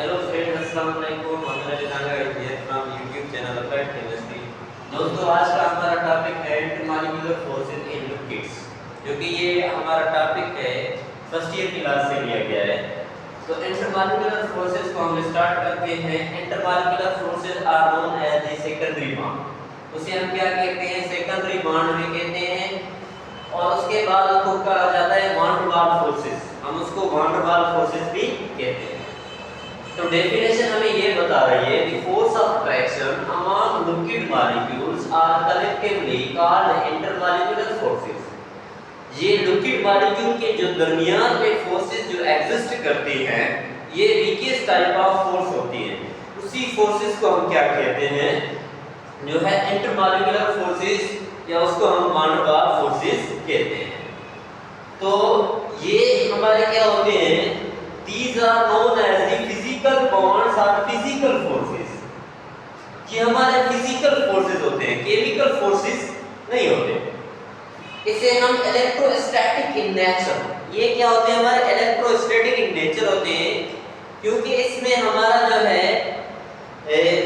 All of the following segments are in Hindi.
हेलो फ्रेंड्स, अस्सलाम वालेकुम। I'm Rajendra here from YouTube channel Applied Chemistry। दोस्तों, आज का हमारा टॉपिक है इंटरमॉलिक्यूलर फोर्सेस इन लिक्विड्स, जो कि ये हमारा टॉपिक है फर्स्ट ईयर की क्लास से लिया गया है। तो इंटरमॉलिक्यूलर फोर्सेस को हम स्टार्ट करते हैं। Intermolecular forces are known as the secondary bond. उसे हम क्या कहते हैं? सेकेंडरी बॉन्ड भी कहते हैं। और उसके बाद उसको कहा जाता है वान डर वाल्स फोर्सेस। हम उसको वान डर वाल्स फोर्सेस भी कहते हैं। तो डेफिनेशन हमें ये बता रही है the force of attraction among liquid molecules are collectively called intermolecular forces. ये लिक्विड मॉलिक्यूल के जो दरमियान में फोर्सेस जो एग्जिस्ट करती हैं, ये वीकेस्ट टाइप ऑफ फोर्स होती है। उसी फोर्सेस को हम क्या कहते हैं? जो है इंटरमॉलिक्यूलर फोर्सेस, या उसको हम वान डर वाल्स फोर्सेस कहते हैं। तो ये हमारे क्या होते हैं? These are known as the physical bonds or physical forces। ये हमारे फिजिकल फोर्सेस होते हैं, केमिकल फोर्सेस नहीं होते। इसे हम इलेक्ट्रोस्टैटिक इन नेचर, ये क्या होते हैं? हमारे इलेक्ट्रोस्टैटिक इन नेचर होते हैं, क्योंकि इसमें हमारा जो है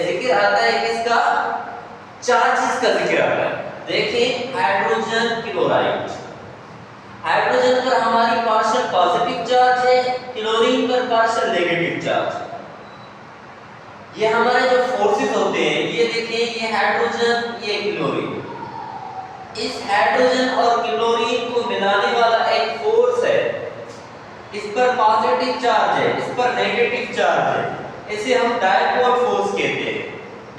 जिक्र आता है किसका? चार्जेस का जिक्र आता है। देखिए, हाइड्रोजन क्लोराइड, हाइड्रोजन पर हमारी पार्शियल पॉजिटिव चार्ज है, क्लोरीन पर पार्शियल नेगेटिव चार्ज। ये हमारे जो फोर्सेस होते हैं, ये देखिए, ये हाइड्रोजन, ये क्लोरीन। इस हाइड्रोजन और क्लोरीन को मिलाने वाला एक फोर्स है। इस पर पॉजिटिव चार्ज है, इस पर नेगेटिव चार्ज है। इसे हम डायपोल फोर्स कहते हैं।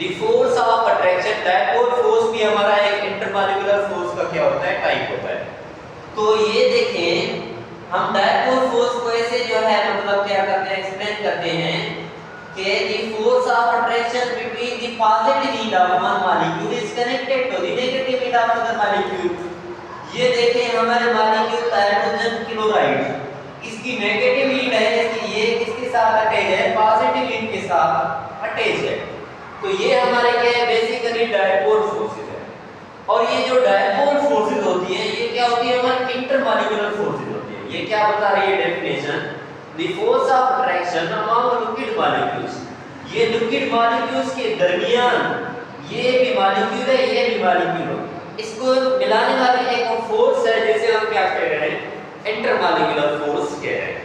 The force of attraction, dipole force भी हमारा एक इंटरमॉलिक्यूलर फोर्स का क्या होता है? टाइप होता है। तो ये देखें, हम डायपोल फोर्स को ऐसे जो है मतलब क्या करते हैं? एक्सप्लेन करते हैं कि the force of attraction between the positive end of one molecule is connected to the negative end of other molecule. ये देखें, हमारे मॉलिक्यूल हाइड्रोजन क्लोराइड, इसकी नेगेटिव एंड है, इसकी ये किसके साथ अटैच है? पॉजिटिव एंड के साथ अटैच है। तो ये हमारे क्या है? बेसिकली डायपोल फोर्सेस है। और ये जो डायपोल फोर्सेस होती है, ये क्या होती है? हमारी इंटरमॉलिक्यूलर फोर्सेस होती है। ये क्या बता रही है definition? The force of attraction among liquid molecules. ये लिक्विड मॉलिक्यूल्स के दरमियान, ये भी मॉलिक्यूल है, ये भी मॉलिक्यूल है, इसको मिलाने वाली एक फोर्स है, जिसे हम क्या कह रहे हैं? इंटरमॉलिक्यूलर फोर्स कह रहे हैं।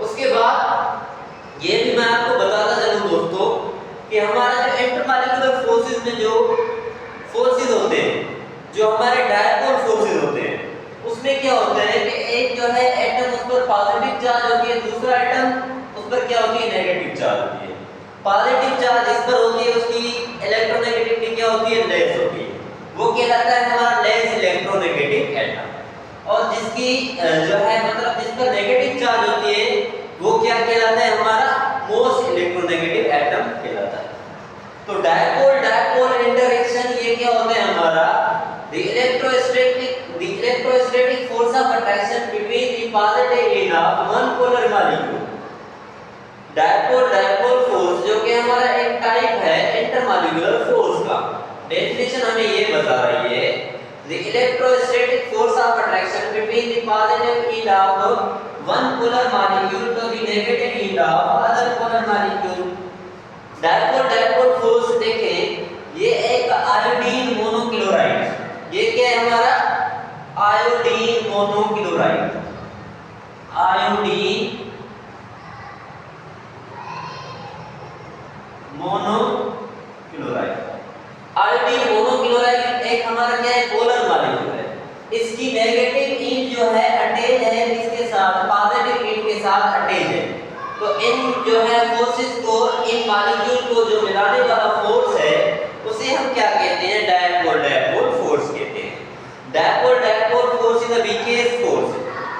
उसके बाद ये भी मैं आपको बताता चलूं दोस्तों कि हमारा जो इंटरमॉलिक्यूलर फोर्सेस में जो फोर्सेस होते हैं, जो हमारे डायपोल फोर्सेस होते हैं, उसमें क्या होता है कि एक जो है एटम, उस पर पॉजिटिव चार्ज होती है, दूसरा एटम उस पर क्या होती है? नेगेटिव चार्ज होती है। पॉजिटिव चार्ज इस पर होती है, उसकी इलेक्ट्रोनेगेटिविटी क्या होती है? लेस होती है। वो कहलाता है हमारा लेस इलेक्ट्रोनेगेटिव एटम। और जिसकी जो है मतलब जिस पर नेगेटिव चार्ज होती है, वो क्या कहलाता है? हमारा मोस्ट इलेक्ट्रोनेगेटिव एटम कहलाता है। तो डायपोल इंटरेक्शन, ये क्या होता है हमारा? the electrostatic force of attraction between the positive end of one polar molecule। Dipole force जो कि हमारा एक टाइप है इंटरमॉलिक्यूलर फोर्स का। डेफिनेशन हमें ये बता रही है the electrostatic force of attraction between the positive end of one polar molecule to the negative end of other polar molecule। Dipole force देखें, ये एक आयोडीन मोनोक्लोराइड, ये क्या है हमारा? Iodine monochloride, iodine monochloride. Iodine monochloride एक हमारा क्या है? पोलर मॉलिक्यूल है। इसकी नेगेटिव एंड जो है अटैच है इसके साथ, पॉजिटिव एंड के साथ अटैच है। तो इन जो है फोर्सेस को, इन मॉलिक्यूल को जो मिलाने वाला फोर्स है, उसे हम क्या कहते हैं? डायपोल फोर्स कहते हैं। Dipole force is the weakest force,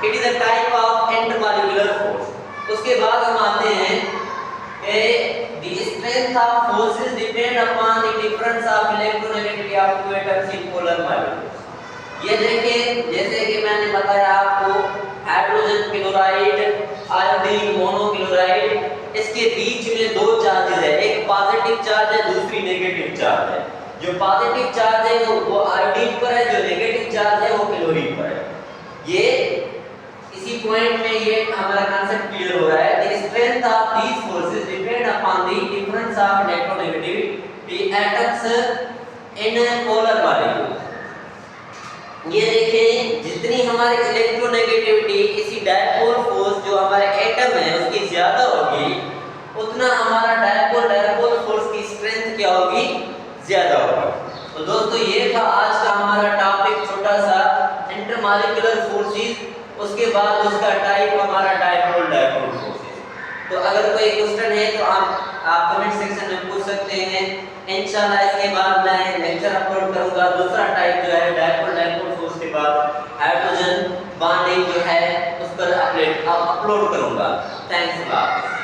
it is a type of intermolecular force. उसके बाद हम आते हैं कि the strength of forces depend upon the difference of electronegativity of two atoms in polar molecules. ये देखिए, जैसे कि मैंने बताया आपको, हाइड्रोजन क्लोराइड, आयोडीन मोनोक्लोराइड, इसके बीच में दो चार्जेस है, एक पॉजिटिव चार्ज है, दूसरी नेगेटिव चार्ज है। जो पॉजिटिव चार्ज है वो आयोडीन पर है, जो नेगेटिव चार्ज है वो क्लोरीन पर है। ये इसी पॉइंट में ये हमारा कांसेप्ट क्लियर हो रहा है। The strength of these forces depend upon the difference of electronegativity atoms in polar molecule. ये देखें, जितनी हमारी इलेक्ट्रोनेगेटिविटी किसी डायपोल फोर्स जो हमारे एटम है उसकी ज्यादा होगी, उतना हमारा डायपोल फोर्स की स्ट्रेंथ क्या होगी, ज्यादा होगी। तो दोस्तों ये था आज का हमारा टॉपिक, छोटा सा इंटरमॉलिक्यूलर फोर्सेस, उसके बाद उसका टाइप हमारा डायपोल फोर्सेस। तो अगर कोई क्वेश्चन है तो आप कमेंट सेक्शन में पूछ सकते हैं। इंशाल्लाह इसके बाद मैं लेक्चर अपलोड करूंगा, दूसरा टाइप जो है डायपोल फोर्स के बाद हाइड्रोजन बॉन्डिंग जो है उस पर अपलोड करूंगा। Thanks a lot.